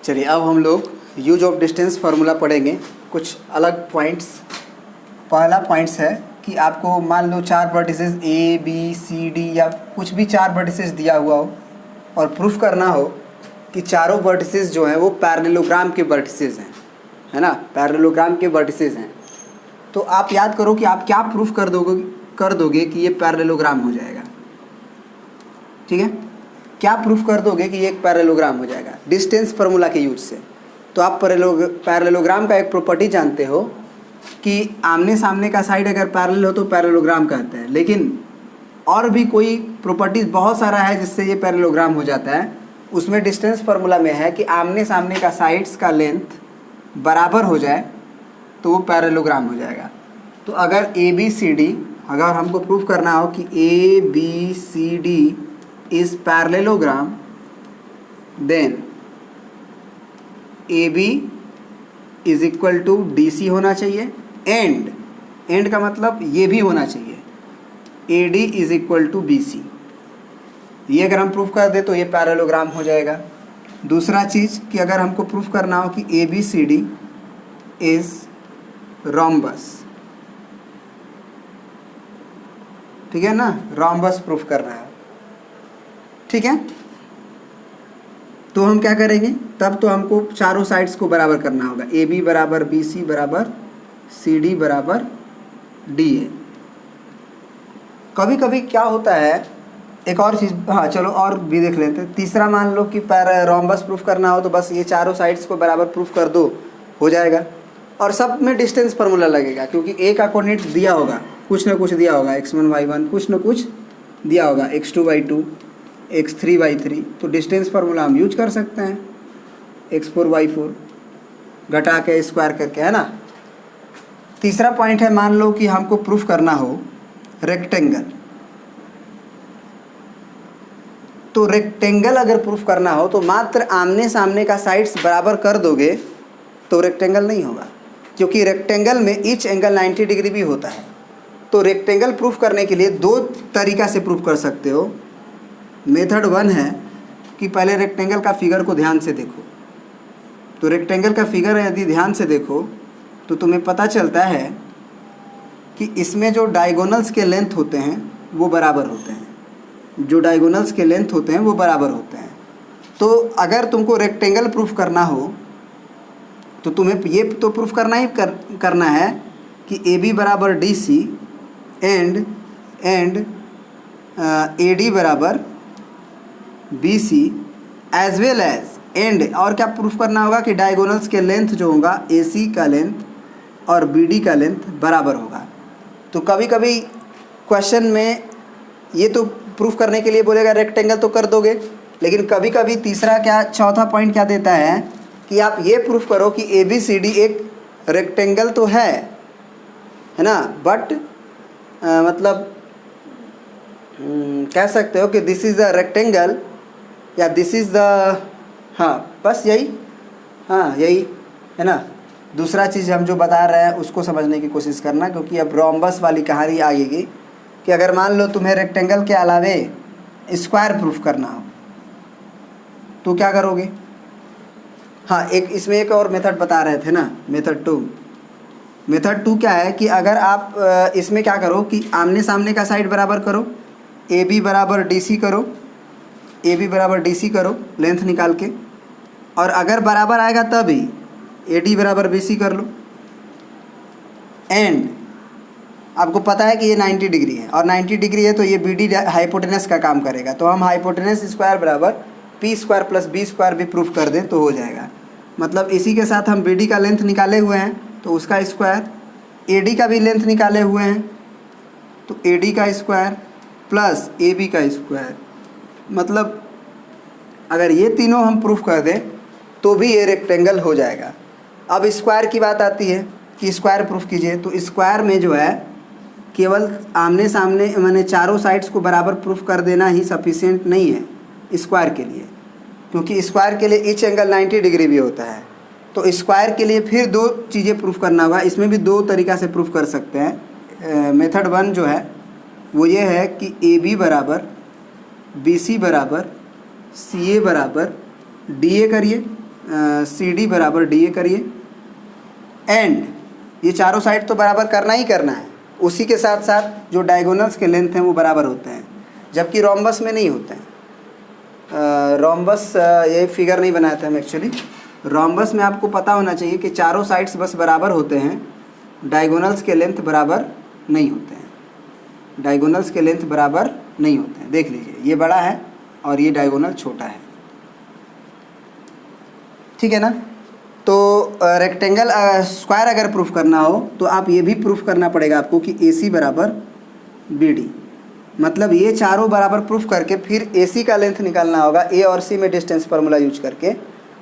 चलिए अब हम लोग यूज ऑफ डिस्टेंस फार्मूला पढ़ेंगे, कुछ अलग पॉइंट्स। पहला पॉइंट्स है कि आपको मान लो 4 vertices A B C D या कुछ भी 4 वर्टिसेस दिया हुआ हो और प्रूफ करना हो कि चारों वर्टिसेस जो हैं वो पैरेललोग्राम के वर्टिसेस हैं, है ना, पैरेललोग्राम के वर्टिसेस हैं। तो आप याद करो कि आप क्या प्रूफ कर दोगे कि ये पैरेललोग्राम हो जाएगा। ठीक है, क्या प्रूफ कर दोगे कि ये एक पैरेललोग्राम हो जाएगा डिस्टेंस फार्मूला के यूज से। तो आप पैरेललोग्राम का एक प्रॉपर्टी जानते हो कि आमने सामने का साइड अगर पैरेलल हो तो पैरेललोग्राम कहते हैं, लेकिन और भी कोई प्रॉपर्टीज बहुत सारा है जिससे ये पैरेललोग्राम हो जाता है। उसमें डिस्टेंस फार्मूला में है कि आमने सामने का साइड्स का लेंथ बराबर हो जाए तो वो पैरेललोग्राम हो जाएगा। तो अगर ए बी सी डी, अगर हमको प्रूफ करना हो कि A B C D is parallelogram, then A B is equal to D C होना चाहिए, एंड का मतलब ये भी होना चाहिए A D is equal to B C. ये अगर हम प्रूफ कर दे तो ये पैरेललोग्राम हो जाएगा। दूसरा चीज़ कि अगर हमको प्रूफ करना हो कि A B C D is rhombus, ठीक है ना, रोम्बस प्रूफ करना है, ठीक है। तो हम क्या करेंगे, तब तो हमको चारों साइड्स को बराबर करना होगा, ए बी बराबर बी सी बराबर सी डी बराबर डी ए। कभी कभी क्या होता है, एक और चीज़, हाँ चलो और भी देख लेते हैं। तीसरा मान लो कि रोम्बस प्रूफ करना हो तो बस ये चारों साइड्स को बराबर प्रूफ कर दो, हो जाएगा। और सब में डिस्टेंस फार्मूला लगेगा क्योंकि ए का कोऑर्डिनेट दिया होगा, कुछ ना कुछ दिया होगा, x1 y1 कुछ ना कुछ दिया होगा, x2 y2 x3 y3। तो डिस्टेंस फार्मूला हम यूज कर सकते हैं, x4 y4 घटा के स्क्वायर करके, है ना। तीसरा पॉइंट है, मान लो कि हमको प्रूफ करना हो रेक्टेंगल। तो रेक्टेंगल अगर प्रूफ करना हो तो मात्र आमने सामने का साइड्स बराबर कर दोगे तो रेक्टेंगल नहीं होगा, क्योंकि रेक्टेंगल में ईच एंगल 90 डिग्री भी होता है। तो रेक्टेंगल प्रूफ करने के लिए दो तरीका से प्रूफ कर सकते हो। मेथड 1 है कि पहले रेक्टेंगल का फिगर को ध्यान से देखो। तो रेक्टेंगल का फिगर यदि ध्यान से देखो तो तुम्हें पता चलता है कि इसमें जो डायगोनल्स के लेंथ होते हैं वो बराबर होते हैं, जो डायगोनल्स के लेंथ होते हैं वो बराबर होते हैं। तो अगर तुमको रेक्टेंगल प्रूफ करना हो तो तुम्हें ये तो प्रूफ करना ही करना है कि ए बी बराबर D C and A D बराबर B C as well as and, और क्या प्रूफ करना होगा कि डायगोनल्स के लेंथ जो होगा ए सी का लेंथ और बी डी का लेंथ बराबर होगा। तो कभी कभी क्वेश्चन में ये तो प्रूफ करने के लिए बोलेगा रेक्टेंगल तो कर दोगे, लेकिन कभी कभी तीसरा क्या, चौथा पॉइंट क्या देता है कि आप ये प्रूफ करो कि ए बी सी डी एक रेक्टेंगल तो है ना, बट मतलब कह सकते हो कि दिस इज़ द रेक्टेंगल या दिस इज़ द, हाँ बस यही, हाँ यही है ना। दूसरा चीज़ हम जो बता रहे हैं उसको समझने की कोशिश करना, क्योंकि अब रोम्बस वाली कहानी आएगी कि अगर मान लो तुम्हें रेक्टेंगल के अलावे स्क्वायर प्रूफ करना हो तो क्या करोगे। हाँ, एक इसमें एक और मेथड बता रहे थे ना, मेथड टू क्या है कि अगर आप इसमें क्या करो कि आमने सामने का साइड बराबर करो, ए बी बराबर डी सी करो, ए बी बराबर डी सी करो लेंथ निकाल के, और अगर बराबर आएगा तभी ए डी बराबर बी सी कर लो। एंड आपको पता है कि ये 90 डिग्री है और 90 डिग्री है तो ये बी डी हाइपोटेनस का काम करेगा। तो हम हाइपोटेनस स्क्वायर बराबर P square plus B square भी प्रूफ कर दें तो हो जाएगा। मतलब इसी के साथ हम बी डी का लेंथ निकाले हुए हैं तो उसका स्क्वायर, ए डी का भी लेंथ निकाले हुए हैं तो ए डी का स्क्वायर प्लस ए बी का स्क्वायर। मतलब अगर ये तीनों हम प्रूफ कर दें तो भी ये रेक्टेंगल हो जाएगा। अब स्क्वायर की बात आती है कि स्क्वायर प्रूफ कीजिए, तो स्क्वायर में जो है केवल आमने सामने मैंने चारों साइड्स को बराबर प्रूफ कर देना ही सफिशिएंट नहीं है स्क्वायर के लिए, क्योंकि स्क्वायर के लिए ईच एंगल 90 डिग्री भी होता है। तो स्क्वायर के लिए फिर दो चीज़ें प्रूफ करना होगा। इसमें भी दो तरीक़ा से प्रूफ कर सकते हैं। मेथड 1 जो है वो ये है कि ए बी बराबर बी सी बराबर सी ए बराबर डी ए करिए, सी डी बराबर डी ए करिए। एंड ये चारों साइड तो बराबर करना ही करना है, उसी के साथ साथ जो डायगोनल्स के लेंथ हैं वो बराबर होते हैं, जबकि रोम्बस में नहीं होते हैं। रोम्बस ये फिगर नहीं बनाया था हम एक्चुअली। रोम्बस में आपको पता होना चाहिए कि चारों साइड्स बस बराबर होते हैं, डायगोनल्स के लेंथ बराबर नहीं होते हैं। डायगोनल्स के लेंथ बराबर नहीं होते हैं। देख लीजिए, ये बड़ा है और ये डायगोनल छोटा है, ठीक है ना। तो रेक्टेंगल स्क्वायर अगर प्रूफ करना हो तो आप ये भी प्रूफ करना पड़ेगा आपको कि ए सी बराबर बी डी, मतलब ये चारों बराबर प्रूफ करके फिर ए सी का लेंथ निकालना होगा ए और सी में डिस्टेंस फार्मूला यूज करके,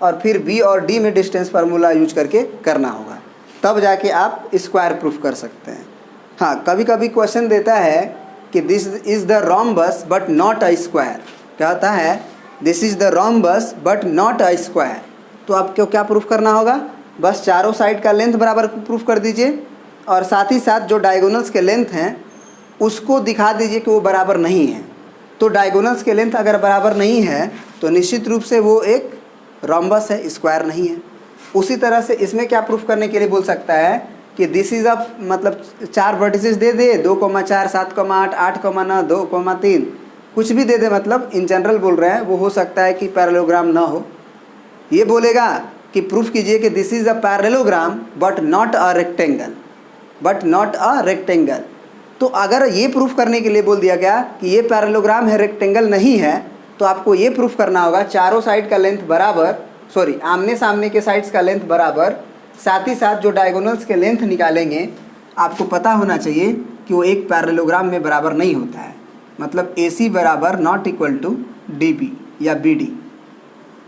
और फिर बी और डी में डिस्टेंस फार्मूला यूज करके करना होगा, तब जाके आप स्क्वायर प्रूफ कर सकते हैं। हाँ, कभी कभी क्वेश्चन देता है कि this is the rhombus but not a square. क्या होता है? This is the rhombus but not a square. तो आपको क्या प्रूफ करना होगा? बस चारों साइड का लेंथ बराबर प्रूफ कर दीजिए, और साथ ही साथ जो डायगोनल्स के लेंथ हैं उसको दिखा दीजिए कि वो बराबर नहीं है। तो डायगोनल्स के लेंथ अगर बराबर नहीं है तो निश्चित रूप से वो एक रोम्बस है, स्क्वायर नहीं है। उसी तरह से इसमें क्या प्रूफ करने के लिए बोल सकता है कि दिस इज़ अ, मतलब 4 वर्टिसेस दे दे, 2,4, 7,8, 8,9, 2,3, कुछ भी दे दे, मतलब इन जनरल बोल रहे हैं। वो हो सकता है कि पैरेललोग्राम ना हो। ये बोलेगा कि प्रूफ कीजिए कि this is a parallelogram but not a rectangle, but not a rectangle. तो अगर ये प्रूफ करने के लिए बोल दिया गया कि ये पैरेललोग्राम है, रेक्टेंगल नहीं है, तो आपको ये प्रूफ करना होगा चारों साइड का लेंथ बराबर, सॉरी आमने सामने के साइड्स का लेंथ बराबर, साथ ही साथ जो डायगोनल्स के लेंथ निकालेंगे आपको पता होना चाहिए कि वो एक पैरेललोग्राम में बराबर नहीं होता है। मतलब ए सी बराबर not equal to D B या बी डी।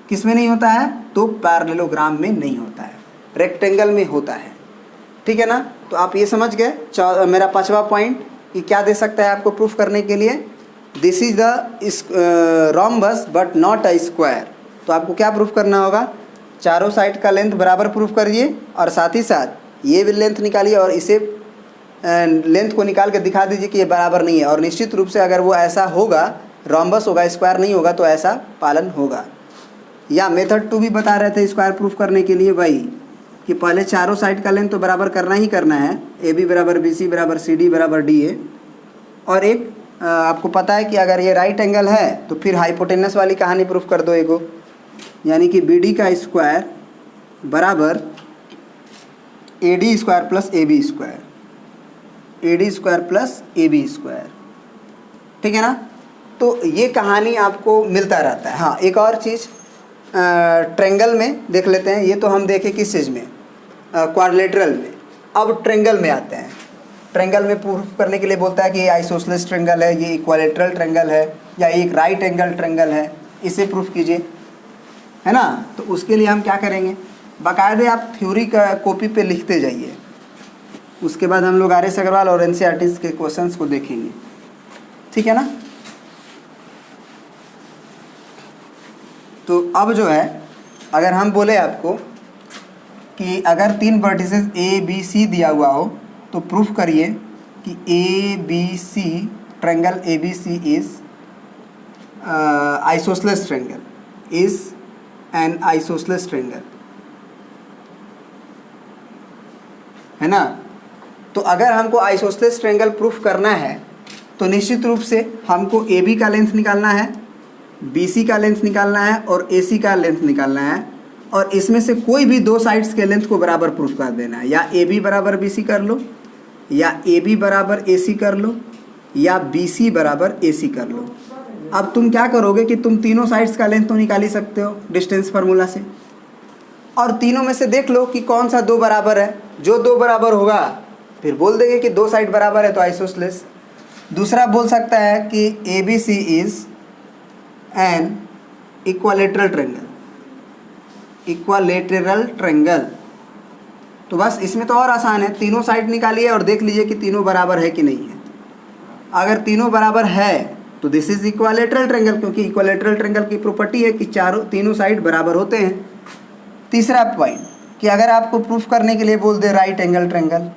किस में नहीं होता है? तो पैरेललोग्राम में नहीं होता है, रेक्टेंगल में होता है, ठीक है ना। तो आप ये समझ गए मेरा 5वां पॉइंट कि क्या दे सकता है आपको प्रूफ करने के लिए, this is the rhombus but not a square. तो आपको क्या प्रूफ करना होगा? चारों साइड का लेंथ बराबर प्रूफ करिए, और साथ ही साथ ये भी लेंथ निकालिए और इसे लेंथ को निकाल के दिखा दीजिए कि ये बराबर नहीं है। और निश्चित रूप से अगर वो ऐसा होगा, रोम्बस होगा, स्क्वायर नहीं होगा, तो ऐसा पालन होगा। या मेथड 2 भी बता रहे थे स्क्वायर प्रूफ करने के लिए भाई, कि पहले चारों साइड का लेंथ तो बराबर करना ही करना है, ए बी बराबर बी सी बराबर सी डी बराबर डी ए। और एक आपको पता है कि अगर ये राइट एंगल है तो फिर हाइपोटेनस वाली कहानी प्रूफ कर दो एगो, यानी कि बी डी का स्क्वायर बराबर A D square plus A B square, A D square plus A B square, ठीक है ना। तो ये कहानी आपको मिलता रहता है। हाँ, एक और चीज़ ट्रेंगल में देख लेते हैं। ये तो हम देखें किस चीज़ में, क्वाड्रिलेटरल में। अब ट्रेंगल में आते हैं। ट्रेंगल में प्रूफ करने के लिए बोलता है कि ये आइसोसेलेस ट्रेंगल है, ये इक्विलैटरल ट्रेंगल है, या एक राइट एंगल ट्रेंगल है, इसे प्रूफ कीजिए, है ना। तो उसके लिए हम क्या करेंगे, बाकायदे आप थ्योरी का कॉपी पे लिखते जाइए, उसके बाद हम लोग आर एस अग्रवाल और एनसीईआरटी के क्वेश्चंस को देखेंगे, ठीक है ना। तो अब जो है, अगर हम बोले आपको कि अगर 3 वर्टिसेस ए बी सी दिया हुआ हो तो प्रूफ करिए कि A B C triangle A B C is isosceles triangle, is an isosceles triangle, है ना। तो अगर हमको आइसोसेलेस ट्रेंगल प्रूफ करना है तो निश्चित रूप से हमको ए बी का लेंथ निकालना है, बी सी का लेंथ निकालना है और ए सी का लेंथ निकालना है, और इसमें से कोई भी 2 साइड्स के लेंथ को बराबर प्रूफ कर देना है। या ए बी बराबर बी सी कर लो, या ए बी बराबर ए सी कर लो, या बी सी बराबर ए सी कर लो। अब तुम क्या करोगे कि तुम तीनों साइड्स का लेंथ तो निकाल ही सकते हो डिस्टेंस फार्मूला से, और तीनों में से देख लो कि कौन सा 2 बराबर है। जो 2 बराबर होगा फिर बोल देंगे कि 2 साइड बराबर है तो आइसोसेलेस। दूसरा बोल सकता है कि A B C is an equilateral triangle, equilateral triangle. तो बस इसमें तो और आसान है, तीनों साइड निकालिए और देख लीजिए कि तीनों बराबर है कि नहीं है। अगर तीनों बराबर है तो दिस इज इक्विलैटरल ट्रेंगल, क्योंकि इक्विलैटरल ट्रेंगल की प्रॉपर्टी है कि तीनों साइड बराबर होते हैं। तीसरा पॉइंट कि अगर आपको प्रूफ करने के लिए बोल दे right angle triangle,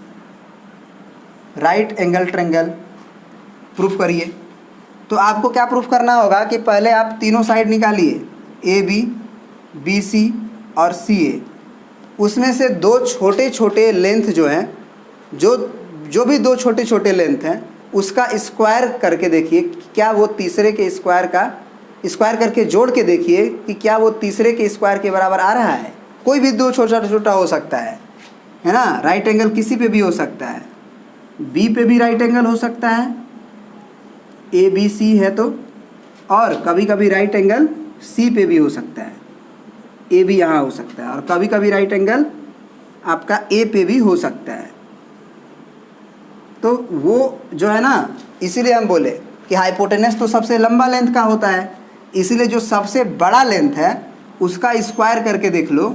right angle triangle proof करिए, तो आपको क्या प्रूफ करना होगा कि पहले आप तीनों साइड निकालिए, ए बी, बी सी और सी ए, उसमें से दो छोटे छोटे लेंथ जो हैं, जो भी दो छोटे छोटे लेंथ हैं उसका स्क्वायर करके देखिए क्या वो तीसरे के स्क्वायर का स्क्वायर करके जोड़ के देखिए कि क्या वो तीसरे के स्क्वायर के बराबर आ रहा है। कोई भी दो छोटा छोटा हो सकता है ना। राइट एंगल किसी पे भी हो सकता है, बी पे भी राइट एंगल हो सकता है, ए बी सी है तो, और कभी कभी राइट एंगल सी पे भी हो सकता है, ए भी यहाँ हो सकता है, और कभी कभी राइट एंगल आपका ए पे भी हो सकता है। तो वो जो है ना, इसीलिए हम बोले कि हाइपोटेनस तो सबसे लंबा लेंथ का होता है, इसीलिए जो सबसे बड़ा लेंथ है उसका स्क्वायर करके देख लो,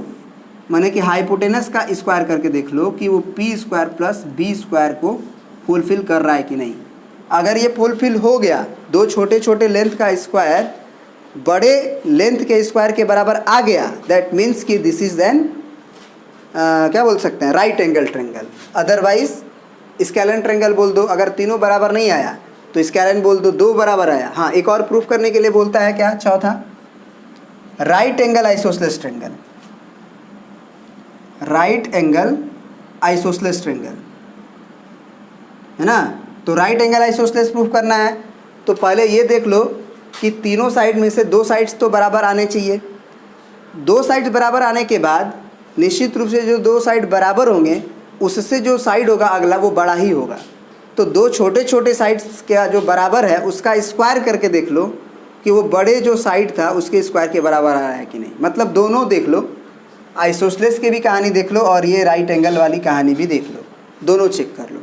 माने कि हाइपोटेनस का स्क्वायर करके देख लो कि वो P square plus B square को फुलफिल कर रहा है कि नहीं। अगर ये फुलफिल हो गया, दो छोटे छोटे लेंथ का स्क्वायर बड़े लेंथ के स्क्वायर के बराबर आ गया, दैट मीन्स कि दिस इज देन क्या बोल सकते हैं, right angle triangle. Otherwise scalene triangle बोल दो, अगर तीनों बराबर नहीं आया तो स्केलन बोल दो, दो बराबर आया। हाँ, एक और प्रूफ करने के लिए बोलता है क्या, चौथा, right angle isosceles triangle. Right angle isosceles triangle है ना। तो राइट एंगल आइसोसेलेस प्रूफ करना है तो पहले ये देख लो कि तीनों साइड में से दो साइड्स तो बराबर आने चाहिए। दो साइड बराबर आने के बाद निश्चित रूप से जो दो साइड बराबर होंगे उससे जो साइड होगा अगला वो बड़ा ही होगा। तो दो छोटे छोटे साइड्स का जो बराबर है उसका स्क्वायर करके देख लो कि वो बड़े जो साइड था उसके स्क्वायर के बराबर आ रहा है कि नहीं। मतलब दोनों देख लो, आइसोसेलेस की भी कहानी देख लो और ये राइट एंगल वाली कहानी भी देख लो, दोनों चेक कर लो।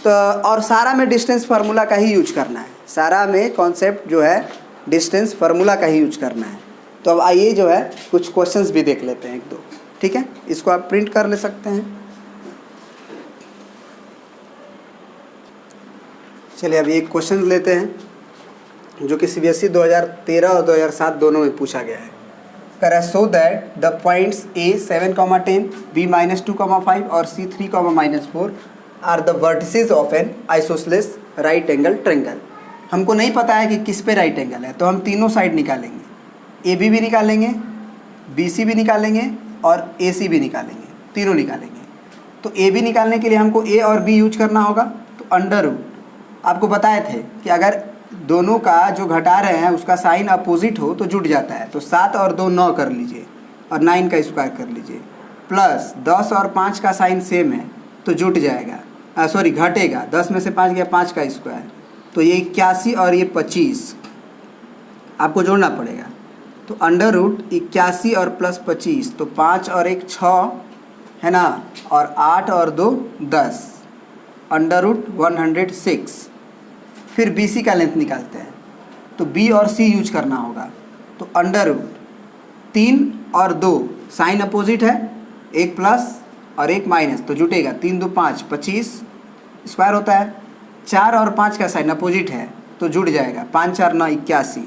तो और सारा में डिस्टेंस फार्मूला का ही यूज करना है, सारा में कॉन्सेप्ट जो है डिस्टेंस फार्मूला का ही यूज करना है। तो अब आइए जो है कुछ क्वेश्चंस भी देख लेते हैं एक दो, ठीक है। इसको आप प्रिंट कर ले सकते हैं। चलिए अभी एक क्वेश्चन लेते हैं जो कि CBSE 2013 और 2007 दोनों में पूछा गया है। करें show that the points A 7,10, B -2,5 और C 3,-4 are the vertices of an isosceles right angle triangle. हमको नहीं पता है कि किस पे राइट एंगल है, तो हम तीनों साइड निकालेंगे, AB भी निकालेंगे, BC भी निकालेंगे और AC भी निकालेंगे, तीनों निकालेंगे। तो AB निकालने के लिए हमको A और B यूज करना होगा। तो अंडर रूट आपको बताए थे कि अगर दोनों का जो घटा रहे हैं उसका साइन अपोजिट हो तो जुट जाता है। तो 7 और 2 9 कर लीजिए और 9 का स्क्वायर कर लीजिए, प्लस 10 और 5 का साइन सेम है तो जुट जाएगा, सॉरी घटेगा, 10 में से 5 गया 5 का स्क्वायर, तो ये 81 और ये 25 आपको जोड़ना पड़ेगा। तो अंडर रूट 81 और प्लस 25, तो 5 और 1 6 है ना, और 8 और 2 10, अंडर रूट 106। फिर BC का लेंथ निकालते हैं, तो B और C यूज करना होगा। तो अंडर रूट 3 और 2 साइन अपोजिट है, एक प्लस और एक माइनस, तो जुटेगा 3 2 5 25 स्क्वायर होता है। 4 और 5 का साइन अपोजिट है तो जुड़ जाएगा, 5 4 9 81,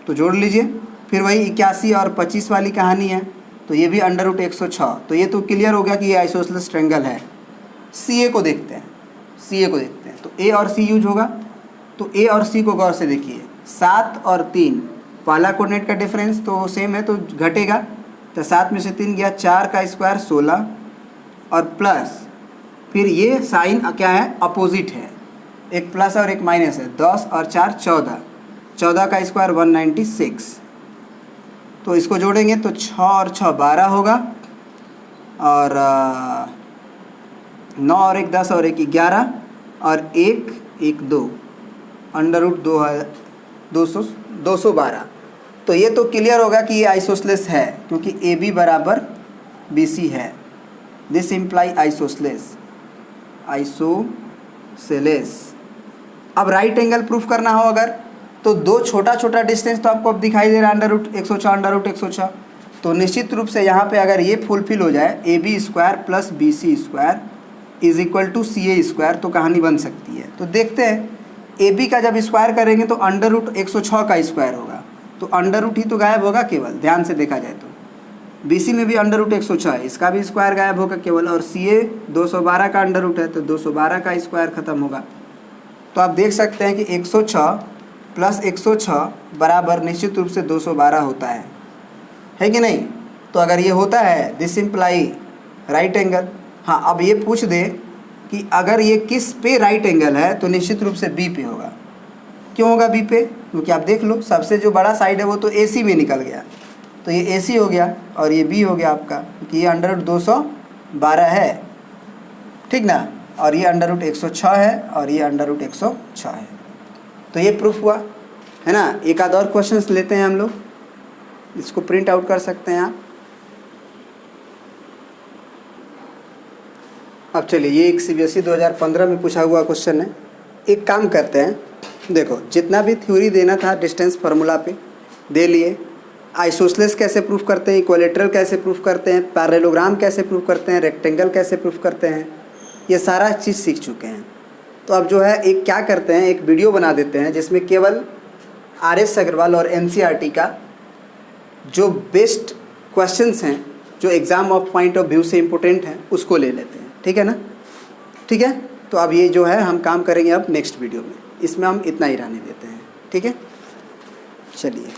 तो जोड़ लीजिए। फिर वही 81 और 25 वाली कहानी है, तो ये भी अंडर रूट 106। तो ये तो क्लियर हो गया कि ये आइसोसेलेस ट्रायंगल है। CA को देखते हैं, CA को देखते हैं। तो A और C यूज होगा। तो A और C को गौर से देखिए, 7 और 3 पहला कोऑर्डिनेट का डिफरेंस तो सेम है तो घटेगा, तो 7 में से 3 गया, 4 का स्क्वायर 16 और प्लस फिर ये साइन क्या है, अपोजिट है, एक प्लस और एक माइनस है, 10 और 4 14, 14 का स्क्वायर 196। तो इसको जोड़ेंगे तो 6 और 6 12 होगा, और 9 और 1 10 और 1 11, और 1 1 2, अंडर रूट 212। तो ये तो क्लियर होगा कि ये आइसोसेलेस है क्योंकि AB बराबर BC है। This imply isosceles. अब राइट एंगल प्रूफ करना हो अगर, तो दो छोटा छोटा डिस्टेंस तो आपको अब दिखाई दे रहा है, अंडर रूट 106 अंडर रूट 106। तो निश्चित रूप से यहाँ पे अगर ये फुलफिल हो जाए, AB square plus BC square is equal to CA square, तो कहानी बन सकती है। तो देखते हैं, AB का जब स्क्वायर करेंगे तो अंडर रूट 106 का स्क्वायर होगा, तो अंडर रूट ही तो गायब होगा केवल, ध्यान से देखा जाए तो। BC में भी अंडर रूट 106 है, इसका भी स्क्वायर गायब होगा केवल, और CA 212 का अंडर रूट है तो 212 का स्क्वायर खत्म होगा। तो आप देख सकते हैं कि 106 प्लस 106 बराबर निश्चित रूप से 212 होता है कि नहीं। तो अगर ये होता है दिस इम्प्लाई राइट एंगल। हाँ, अब ये पूछ दे कि अगर ये किस पे राइट एंगल है तो निश्चित रूप से बी पे होगा। क्यों होगा बी पे? क्योंकि आप देख लो सबसे जो बड़ा साइड है वो तो ए सी में निकल गया, तो ये ए सी हो गया और ये बी हो गया आपका, क्योंकि ये √212 है, ठीक ना, और ये √106 है और ये √106 है। तो ये प्रूफ हुआ है ना। एक आध और क्वेश्चंस लेते हैं हम लोग, इसको प्रिंट आउट कर सकते हैं आप। अब चलिए, ये एक CBSE 2015 में पूछा हुआ क्वेश्चन है। एक काम करते हैं, देखो जितना भी थ्योरी देना था डिस्टेंस फार्मूला पे दे लिए, आइसोसेलेस कैसे प्रूफ करते हैं, इक्विलैटरल कैसे प्रूफ करते हैं, पैरेललोग्राम कैसे प्रूफ करते हैं, रेक्टेंगल कैसे प्रूफ करते हैं, ये सारा चीज़ सीख चुके हैं। तो अब जो है एक क्या करते हैं, एक वीडियो बना देते हैं जिसमें केवल RS अग्रवाल और NCERT का जो बेस्ट क्वेश्चंस हैं, जो exam of point of view से इम्पोर्टेंट हैं, उसको ले लेते हैं। ठीक है ना? ठीक है, तो अब ये जो है हम काम करेंगे अब नेक्स्ट वीडियो में, इसमें हम इतना ही रहने देते हैं। ठीक है, चलिए।